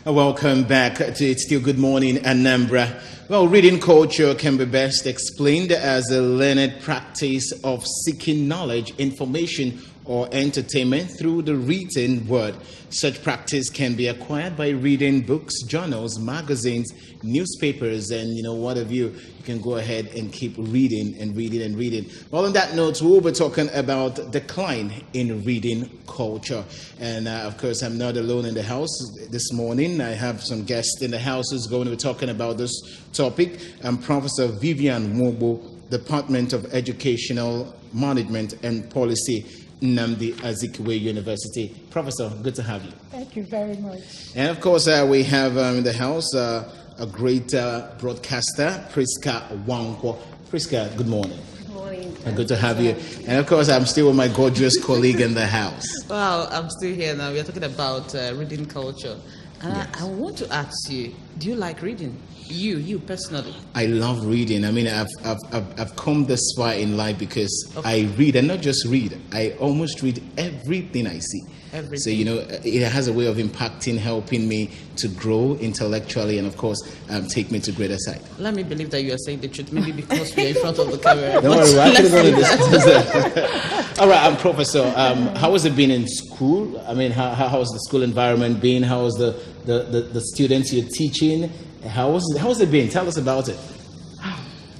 Welcome back to It's Still Good Morning, Anambra. Well, reading culture can be best explained as a learned practice of seeking knowledge, information, or entertainment through the written word. Such practice can be acquired by reading books, journals, magazines, newspapers, and what have you. You can go ahead and keep reading and reading and reading. Well, on that note, we'll be talking about decline in reading culture. And of course, I'm not alone in the house this morning. I have some guests in the house who's going to be talking about this topic. I'm Professor Vivian Mobo, Department of Educational Management and Policy, Nnamdi Azikiwe University. Professor, good to have you. Thank you very much. And of course, we have in the house a great broadcaster, Priska Wankwo. Priska, good morning. Good morning. Good to have you. And of course, I'm still with my gorgeous colleague in the house. Well, I'm still here now. We are talking about reading culture. And yes. I want to ask you, do you like reading? You personally? I love reading. I mean, I've come this far in life because I read, and not just read. I almost read everything I see. Everything. So, it has a way of impacting, helping me to grow intellectually, and of course, take me to greater heights. Let me believe that you are saying the truth, maybe because we are in front of the camera. Don't worry, we're actually going to discuss that. All right, I'm Professor. How has it been in school? I mean, how's the school environment been? How's the students you're teaching? How's it been? Tell us about it.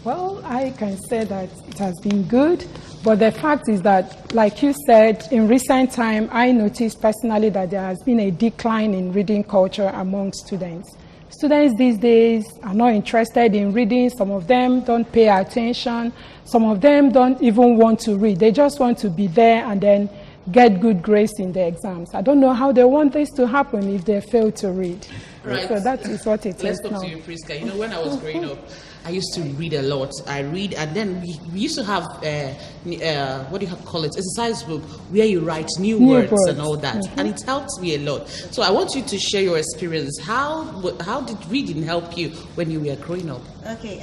Well, I can say that it has been good, but the fact is that, like you said, in recent time, I noticed personally that there has been a decline in reading culture among students. Students these days are not interested in reading. Some of them don't pay attention. Some of them don't even want to read. They just want to be there and then get good grades in the exams. I don't know how they want this to happen if they fail to read. Right. So that is what it Let's is talk now. to you, Priska. When I was growing up, I used to read a lot. I read, and then we used to have, what do you call it, exercise book where you write new words and all that. Mm-hmm. And it helped me a lot. So I want you to share your experience. How did reading help you when you were growing up? Okay,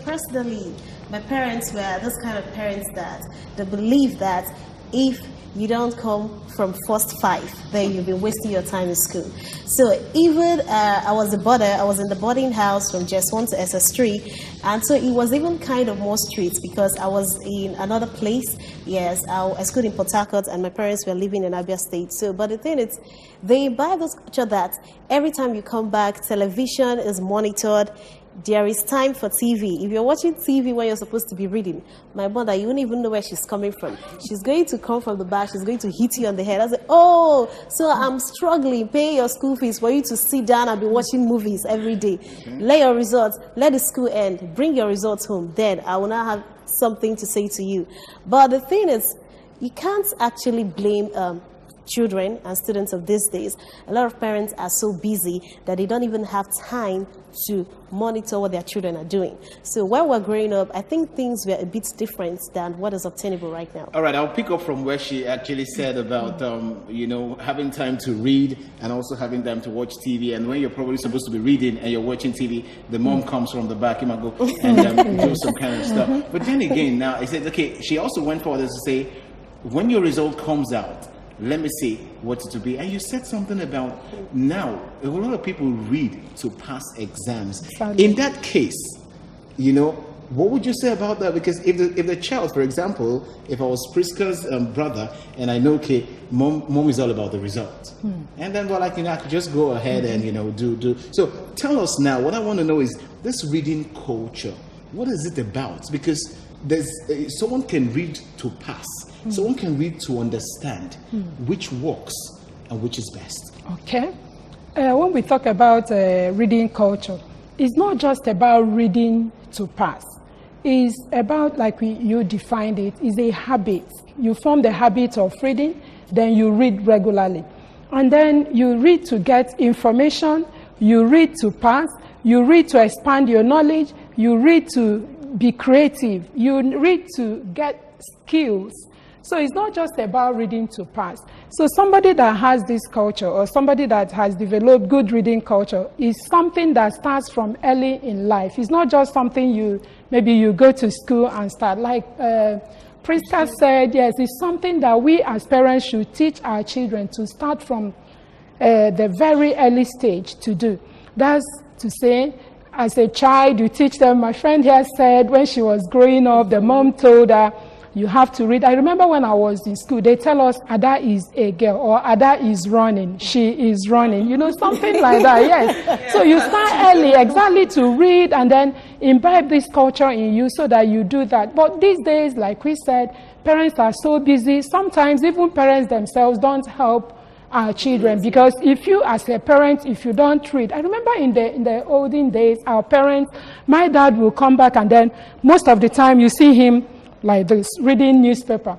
personally, my parents were those kind of parents that they believe that if you don't come from first 5, then you'll be wasting your time in school. So even I was in the boarding house from JS1 to SS3, and so it was even kind of more strict because I was in another place. Yes, I schooled in Port Harcourt, and my parents were living in Abia State. So, but the thing is, they imbibe this culture that every time you come back, television is monitored. There is time for TV. If you're watching TV when you're supposed to be reading, my mother, you won't even know where she's coming from. She's going to come from the back. She's going to hit you on the head. I say, oh, so I'm struggling, pay your school fees for you to sit down and be watching movies every day. Let your results, let the school end, bring your results home. Then I will not have something to say to you. But the thing is, you can't actually blame children and students of these days. A lot of parents are so busy that they don't even have time to monitor what their children are doing. So when we're growing up, I think things were a bit different than what is obtainable right now. All right, I'll pick up from where she actually said about, having time to read and also having time to watch TV. And when you're probably supposed to be reading and you're watching TV, the mom comes from the back, and do some kind of stuff. But then again, now I said, okay, she also went further to say, when your result comes out, let me see what it will be. And you said something about now, a lot of people read to pass exams. Sadly. In that case, what would you say about that? Because if the child, for example, if I was Priska's brother, and I know, okay, mom is all about the result. And then, I could just go ahead and, do. So tell us now, what I want to know is this reading culture, what is it about? Because someone can read to pass. Someone can read to understand which works and which is best. Okay. When we talk about reading culture, it's not just about reading to pass. It's about, like you defined it, is a habit. You form the habit of reading, then you read regularly. And then you read to get information, you read to pass, you read to expand your knowledge, you read to be creative, you read to get skills. So it's not just about reading to pass. So somebody that has this culture or somebody that has developed good reading culture is something that starts from early in life. It's not just something maybe you go to school and start. Like Priska said, yes, it's something that we as parents should teach our children to start from the very early stage to do. That's to say, as a child, you teach them. My friend here said when she was growing up, the mom told her, you have to read. I remember when I was in school, they tell us Ada is a girl or Ada is running. She is running. You know, something like that, yes. So you start early exactly to read and then imbibe this culture in you so that you do that. But these days, like we said, parents are so busy. Sometimes even parents themselves don't help our children, because if you as a parent, if you don't read, I remember in the olden days, our parents, my dad will come back and then most of the time you see him like this, reading newspaper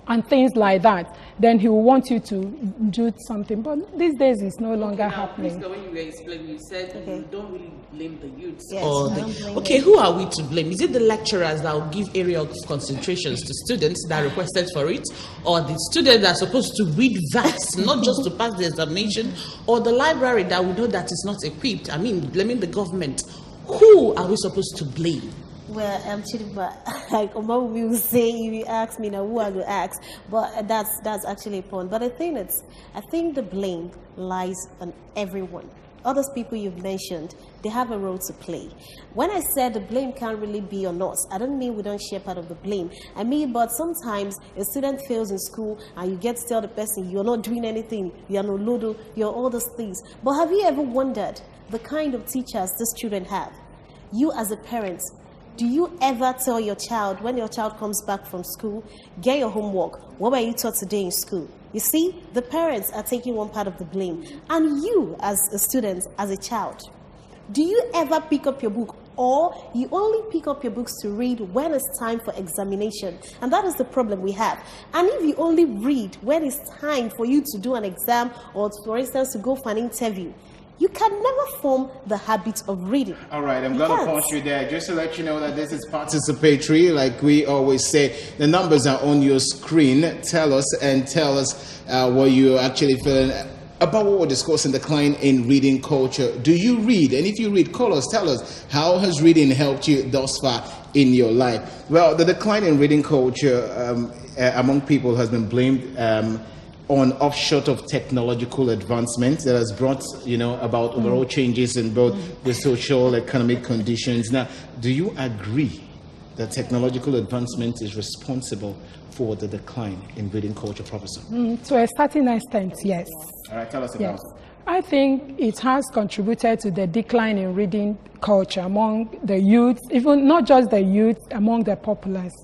and things like that. Then he will want you to do something. But these days it's no longer happening. When you were explaining, you said you don't really blame the youths. Yes, Okay, who are we to blame? Is it the lecturers that will give area of concentrations to students that requested for it? Or the students that are supposed to read vast, not just to pass the examination? Or the library that we know that is not equipped? I mean, blaming the government. Who are we supposed to blame? Well, Chidiba, like Omar will say, if you ask me now, who I will ask, but that's actually a point. But I think the blame lies on everyone. All those people you've mentioned, they have a role to play. When I said the blame can't really be on us, I don't mean we don't share part of the blame. I mean, but sometimes a student fails in school and you get to tell the person you're not doing anything, you're no lodo, you're all those things. But have you ever wondered the kind of teachers these children have? You as a parent, do you ever tell your child, when your child comes back from school, get your homework, what were you taught today in school? You see, the parents are taking one part of the blame. And you, as a student, as a child, do you ever pick up your book, or you only pick up your books to read when it's time for examination? And that is the problem we have. And if you only read when it's time for you to do an exam, or for instance, to go for an interview, you can never form the habit of reading. All right, I'm going to pause you there just to let you know that this is participatory. Like we always say, the numbers are on your screen. Tell us what you're actually feeling about what we're discussing, decline in reading culture. Do you read? And if you read, call us, tell us, how has reading helped you thus far in your life? Well, the decline in reading culture among people has been blamed on offshoot of technological advancement that has brought, about overall changes in both the social, economic conditions. Now, do you agree that technological advancement is responsible for the decline in reading culture, Professor? To a certain extent, yes. All right, tell us about it. I think it has contributed to the decline in reading culture among the youth, even not just the youth, among the populace,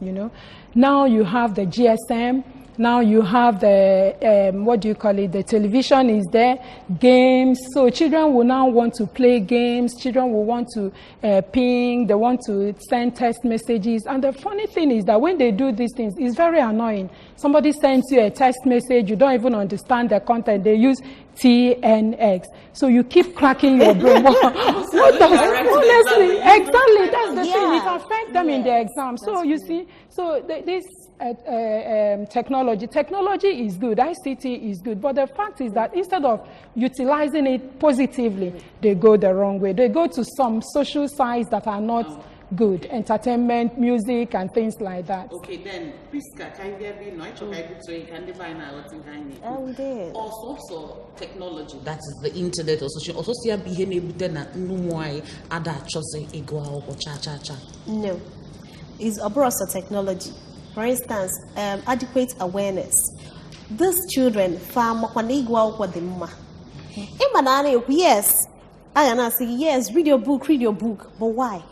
Now you have the GSM. Now you have the, the television is there, games. So children will now want to play games. Children will want to ping. They want to send text messages. And the funny thing is that when they do these things, it's very annoying. Somebody sends you a text message, you don't even understand the content. They use TNX. So you keep cracking your brain. Honestly, exactly, that's the thing. It affects them in the exam. So you see, this technology is good, ICT is good, but the fact is that instead of utilizing it positively, they go the wrong way. They go to some social sites that are not good, entertainment, music, and things like that. Okay, then, Priska, can you be no? We did. Also, technology, that is the internet, also see a behavior then other chosen ego or cha. No, it's abroad technology. For instance, adequate awareness. These children, yes, yes, read your book, but why?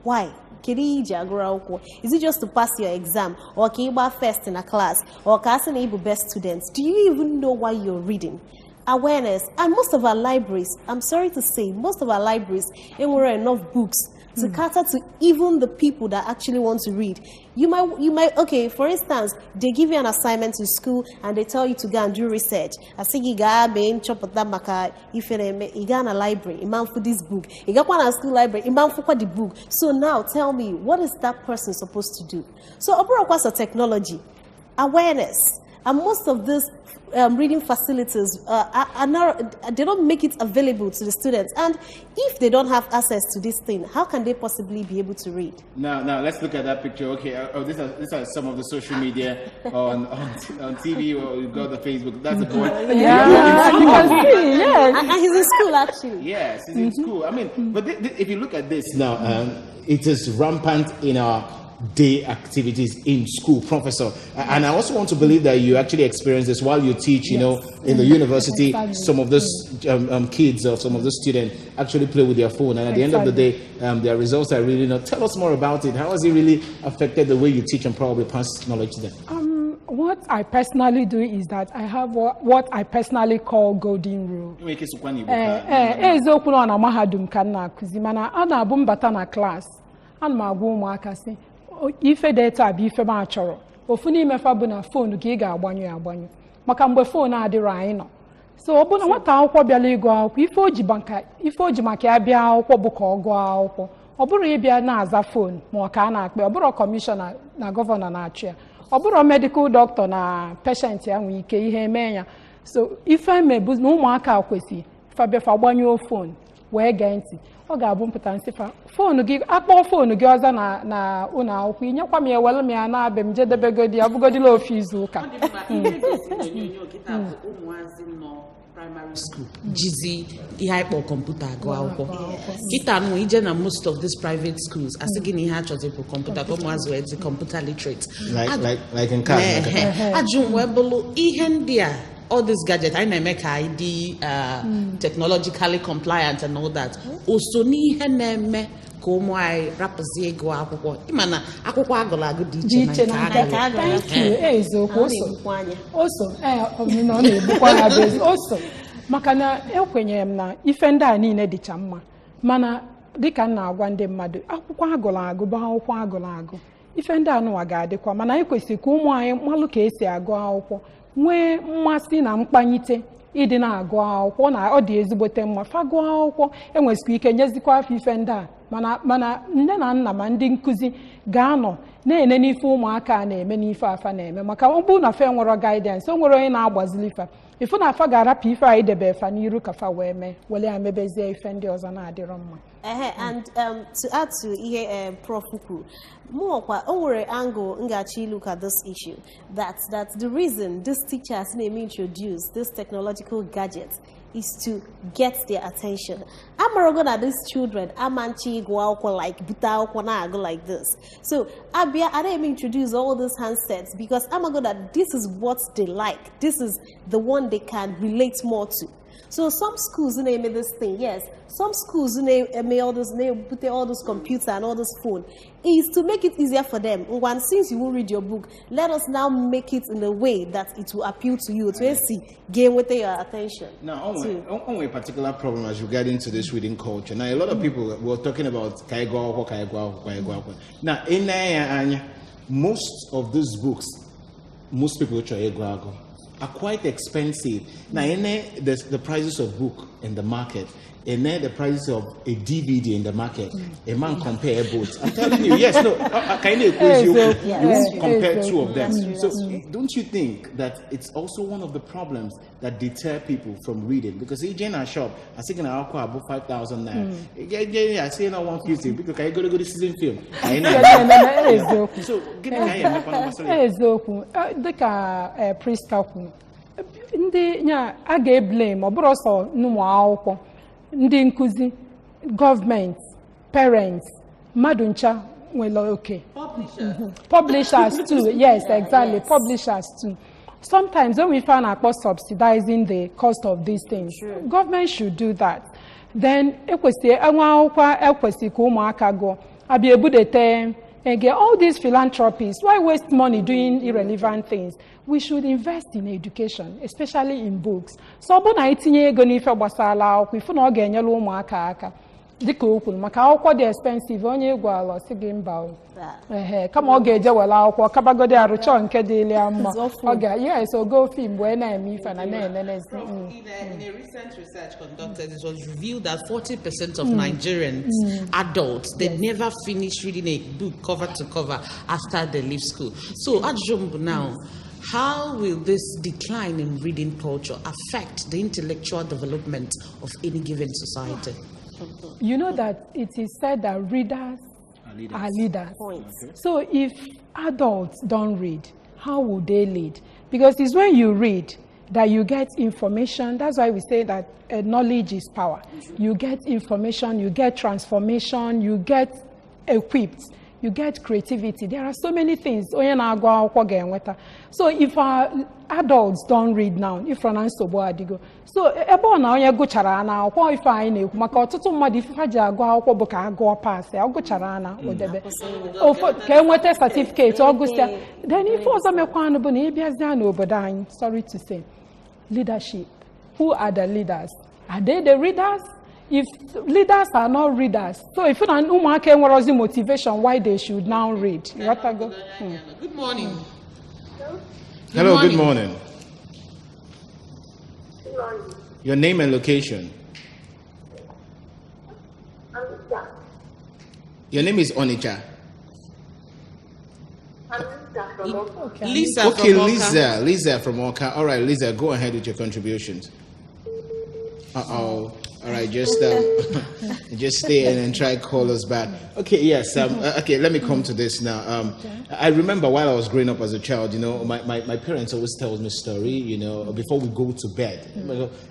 Why? Is it just to pass your exam, or can you be first in a class, or can you be best students? Do you even know why you're reading? Awareness. And most of our libraries, I'm sorry to say, most of our libraries ain't enough books to cater to even the people that actually want to read. You might, okay, for instance, they give you an assignment to school and they tell you to go and do research. I say you got being chop that maka if you got a library, a man for this book. You got one school library, a man for the book. So now tell me, what is that person supposed to do? So abroad was a technology, awareness. And most of these reading facilities they don't make it available to the students. And if they don't have access to this thing, how can they possibly be able to read? Now let's look at that picture. Okay, these are some of the social media on TV, or you've got the Facebook. That's the boy. Yeah, you can see, yes. And he's in school, actually. Yes, he's in school. I mean, but if you look at this now, it is rampant in our day activities in school, Professor. And I also want to believe that you actually experience this while you teach, you know, in the university. Some of those kids or some of the students actually play with their phone, and at the end of the day, their results are really not. Tell us more about it. How has it really affected the way you teach and probably pass knowledge to them? What I personally do is that I have what I personally call golden rule. Eziokwu na mahadum ka na akuzi mana a na-abụ mbata na class ana m agwa ụmụaka sị ife data bụ ife ma achọrọ ofu n'ime fa bụ na phone ka ị ga-agbanyụ maka mgbe phone adịrọ anyị nọ so ọ bụ na nwata akwụkwọ bịala ịgụ akwụkwọ ife o ji maka ya bịa akwụkwọ bụ ka ọ gụọ akwụkwọ ọ bụrụ ịbịa na-aza phone ma ọ ka a na-akpị ọ bụrụ kọmishọna na gọvanọ na-achụ ya ọ bụrụ medical doctor na patient ya nwee ike ihe eme ya so ife mebu na ụmụaka kwesị fabefa gbanyụọ phone wee gee ntị ọ ga-abụ mpụta nsịfa foonu gị akpọọ foonu gị ọzọ na ụlọ akwụkwọ inyekwa m ya ewelu m ya na-abịa m jedebegodi ya bụgodila ofu izu ụka primary school jizi ihe anyị kpọ kọmputa agụ akwụkwọ kịta nụ ije na most of these private schools asị gị na ihe a chọzi bụ kọmputa ka ụmụazụ wee dị kọmputa literate ajụ wee bụrụ ihe ndị a all these gadgets anyị na-eme ka anyị dị technologically compliant and all that oso n'ihe na-eme ka ụmụ anyị rapụzie ịgụ akwụkwọ ịma na akwụkwọ agụrụ agụ dị iche na nke eziokwu oso ọ na-egbukwa ya bụ oso maka na ekwenyere m na ife ndị a niile dịcha mma mana dịka m na-agwa ndị mmadụ akwụkwọ agụrụ agụ bụ akwụkwọ agụrụ agụ ife ndị anụwa ga-adịkwa mana anyị kwesịrị ka ụmụ anyị malụ ka esi agụ akwụkwọ nwee mmasị na mkpanyite ịdị na-agụ akwụkwọ na ọ dị ezigbote mma fagụọ akwụkwọ enwesịkwa ike nyezikwa afọ ife ndị a mana nne na nna ma ndị nkụzi ga-anọ na-ene n'ife ụmụaka a na-eme n'ife afa na-eme maka ọ bụrụ na fe nwere guidance o nwere onye na-agbazili fa ifu na afa ga-arapụ ife a idebe fa n'iru ka fa wee mee were ya mebezie ife ndị ọzọ na-adịrọ mma. And to add to ihe Prof kwuru more over angle ngachi look at this issue that the reason these teachers may introduce this technological gadgets is to get their attention. I'm going at these children, amanchi go like buta go like this. So I didn't introduce all these handsets because I'm going that this is what they like. This is the one they can relate more to. So some schools name this thing, yes. Some schools name put all this computer and all this phone is to make it easier for them. One, since you will read your book, let us now make it in a way that it will appeal to you to see gain with your attention. Now, only a particular problem as regarding to this reading culture. Now, a lot of people were talking about Kaigwa. Now, in there, most of these books, most people are quite expensive. Now, the prices of book in the market, and then the prices of a DVD in the market, a man compare both. I'm telling you, yes, no, I kind of you compare two of them. So, don't you think that it's also one of the problems that deter people from reading? Because in our shop, I think I about 5,000 now. I say now 150 because I go to the season film. So, give me a priest ndị nya a ga-eblame ọ bụrụ ọsọ n'ụmụ akwụkwọ ndị nkụzi gọọmenti parents mmadụ ncha nwere oke publishers too yes exactly publishers too sometimes when we find our subsidizing the cost of these things government should do that then ekwesị enwe akwụkwọ ekwesị ka ụmụaka gụọ abịa ebudete again, all these philanthropies, why waste money doing irrelevant things? We should invest in education, especially in books. So, when I tinye ego n'ife gbasara akwụkwọ, ifu na ọ ga-enyere ụmụaka aka. Dịka o kwuru, maka akwụkwọ dị expensive, onye egwu ala sị gị mba o. Kama ọ ga-eje were akwụkwọ, kabagodi arụchọ nke dị ya mma. Yes, so go film wee na-eme ife na na-enenezi. In a recent research conducted, it was revealed that 40% of Nigerians, adults, they never finish reading a book cover to cover after they leave school. So, Ajumbu now, How will this decline in reading culture affect the intellectual development of any given society? You know that it is said that readers are leaders. Points. So if adults don't read, how will they lead? Because it's when you read that you get information. That's why we say that knowledge is power. You get information, you get transformation, you get equipped, you get creativity. There are so many things. So if our adults don't read now, if so ebe na onye gụchara na akwụkwọ ife anyị na-ekwu maka ọtụtụ mmadụ ife ha ji agụ akwụkwọ bụ ka agụọ paasị ọ gụchara na odebe ka enweta certificate ọ gụsịa then ife ọzọ mekwanụ bụ na ịbịazịa n'obodo anyị, sorry to say, leadership. Who are the leaders? Are they the readers? If leaders are not readers, so if you don't know motivation why they should now read. Good morning. Hello, good morning. Your name and location. Your name is Onitsha. Lisa. Okay, from Oka. Lisa from Oka. All right, Lisa, go ahead with your contributions. All right, just stay in and try to call us back. Okay, yes. Okay, let me come to this now. I remember while I was growing up as a child, you know, my parents always tell me a story, you know, before we go to bed.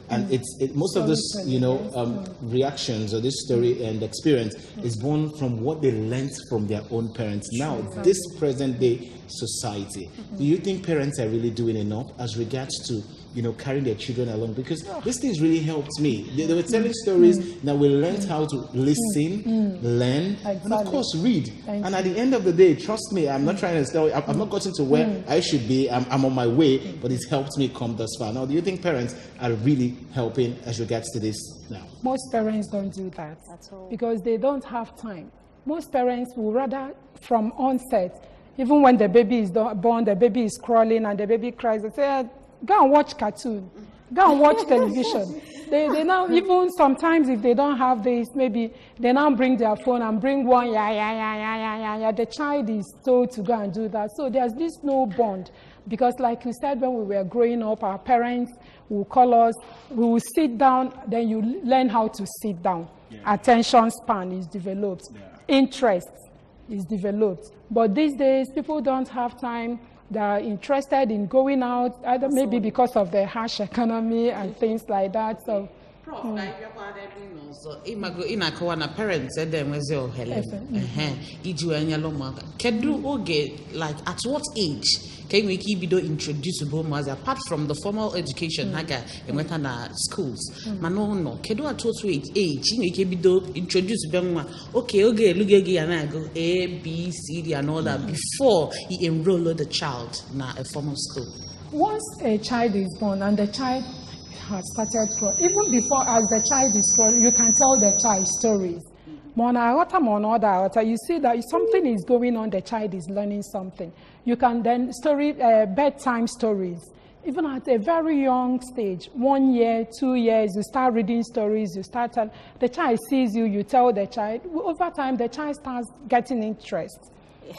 And most of this, you know, reactions or this story and experience is born from what they learned from their own parents. Now, this present day society, do you think parents are really doing enough as regards to, you know, carrying their children along? Because this things really helped me. They were telling stories that we learned how to listen, learn, and of course read. And at the end of the day, trust me, I'm not trying to tell you, I've not gotten to where I should be. I'm on my way, but it's helped me come thus far. Now, do you think parents are really helping as regards to this now? Most parents don't do that because they don't have time. Most parents will rather, from onset, even when the baby is born, the baby is crawling and the baby cries, they say, go and watch cartoon. Go and watch television. They now, even sometimes if they don't have this, maybe they now bring their phone and bring one, the child is told to go and do that. So there's this no bond. Because like you said, when we were growing up, our parents will call us, we will sit down, then you learn how to sit down. Yeah. Attention span is developed. Yeah. Interest is developed. But these days, people don't have time. They're interested in going out, either maybe because of the harsh economy and things like that. So, parents said them was your Helen. Like at what age can we keep introducible as apart from the formal education naga and went schools? Mano kedu at what age you can be introduce them okay look and go A, B, C, D and all that before he enroll the child in a formal school. Once a child is born and the child has started crawling, even before as the child is crawling, you can tell the child stories. You see that something is going on, the child is learning something. You can then bedtime stories. Even at a very young stage, 1 year, 2 years, you start reading stories, the child sees you, you tell the child. Over time, the child starts getting interest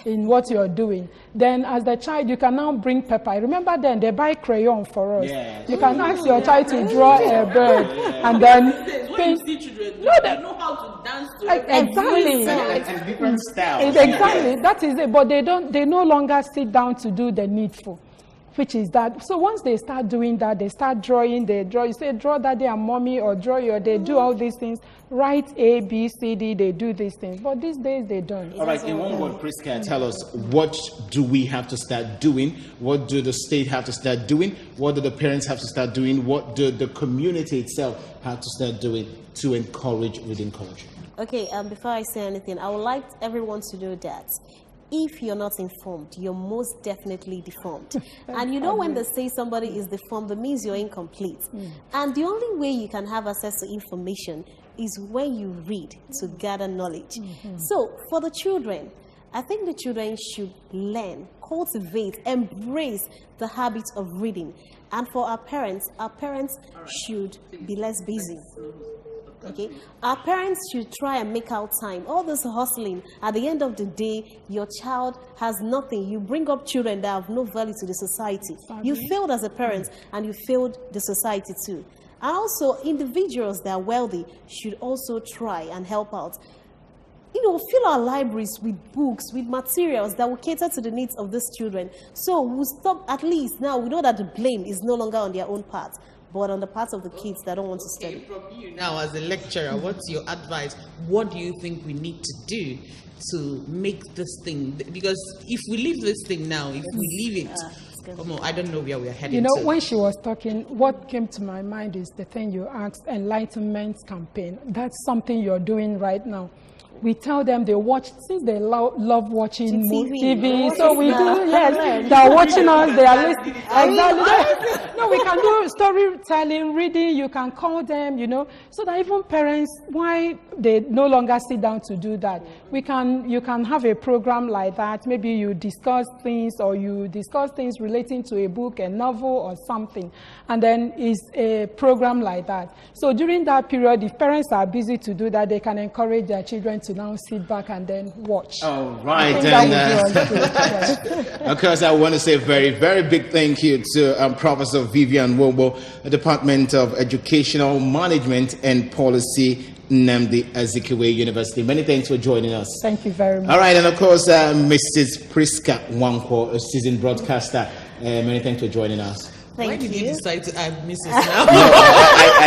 in what you're doing. Then as the child, you can now bring paper. I remember then they buy crayon for us. Yeah. You can ask your child to draw a bird and then paint. They know how to dance to it. Exactly. And different styles. Exactly. That is it. But they no longer sit down to do the needful, which is that. So once they start doing that, they start drawing, they draw. You say, draw daddy and mommy, or draw your, they do all these things. Write A, B, C, D, they do these things. But these days, they don't. All right, in one word, Priska, tell us, what do we have to start doing? What do the state have to start doing? What do the parents have to start doing? What do the community itself have to start doing to encourage reading culture? Okay, before I say anything, I would like everyone to know that if you're not informed, you're most definitely deformed. And you know when they say somebody is deformed, that means you're incomplete. And the only way you can have access to information is when you read to gather knowledge. So for the children, I think the children should learn, cultivate, embrace the habit of reading. And for our parents should be less busy. Okay, our parents should try and make out time. All this hustling, at the end of the day, your child has nothing. You bring up children that have no value to the society. You failed as a parent, and you failed the society too. And also, individuals that are wealthy should also try and help out. Fill our libraries with books, with materials that will cater to the needs of these children. So we'll stop, at least now we know that the blame is no longer on their own part, but on the part of the kids that don't want to study. From you now as a lecturer, what's your advice? What do you think we need to do to make this thing? Because if we leave this thing now, if we leave it, I don't know where we are heading to. When she was talking, what came to my mind is the thing you asked, enlightenment campaign. That's something you're doing right now. We tell them they watch, since they love watching TV, so we do, yes, they're watching us, they are listening. Exactly. No, we can do storytelling, reading, you can call them, so that even parents, why they no longer sit down to do that. You can have a program like that, maybe you discuss things relating to a book, a novel or something, and then it's a program like that. So during that period, if parents are busy to do that, they can encourage their children to now sit back and then watch. Oh, right. And of course, I want to say a very, very big thank you to Professor Vivian Wobo, Department of Educational Management and Policy, Nnamdi Azikiwe University. Many thanks for joining us. Thank you very much. All right, and of course, Mrs. Priska Wanko, a seasoned broadcaster. Many thanks for joining us. Why did you decide to add Mrs. now? No, I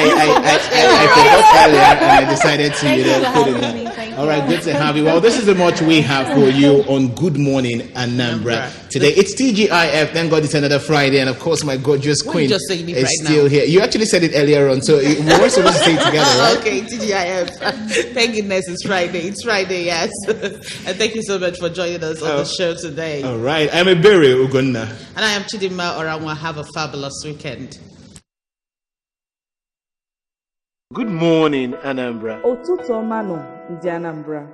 forgot earlier and I decided to put it down. All right, good to have you. Well, this is the much we have for you on Good Morning Anambra today. It's TGIF. Thank God it's another Friday, and of course my gorgeous queen just saying it is right still here. You actually said it earlier on, so we were supposed to say it together, right? Okay, TGIF. Thank goodness it's Friday. It's Friday, yes. And thank you so much for joining us on the show today. All right, I'm Ebere Ugonna. And I am Chidima Oranwa. Have a fabulous weekend. Good morning, Anambra. Ụtụtụ ọma nọ ndị Anambra.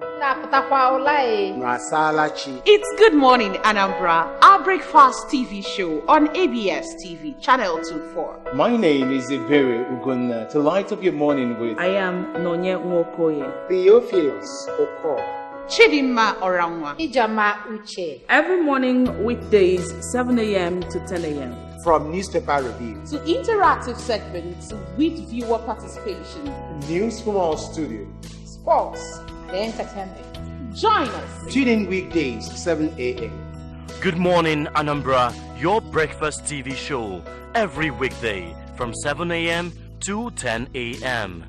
It's Good Morning Anambra, our breakfast TV show on ABS TV, Channel 24. My name is Ebere Ugonna. To light up your morning with I am Nonye Nwokoye. Theophilus Okor. Chidima Oranwa. Ijama Uche. Every morning, weekdays, 7 a.m. to 10 a.m. From newspaper reviews To interactive segments with viewer participation. News from our studio. Sports. The entertainment. Join us. Tune in weekdays, 7 a.m. Good Morning Anambra, your breakfast TV show, every weekday from 7 a.m. to 10 a.m.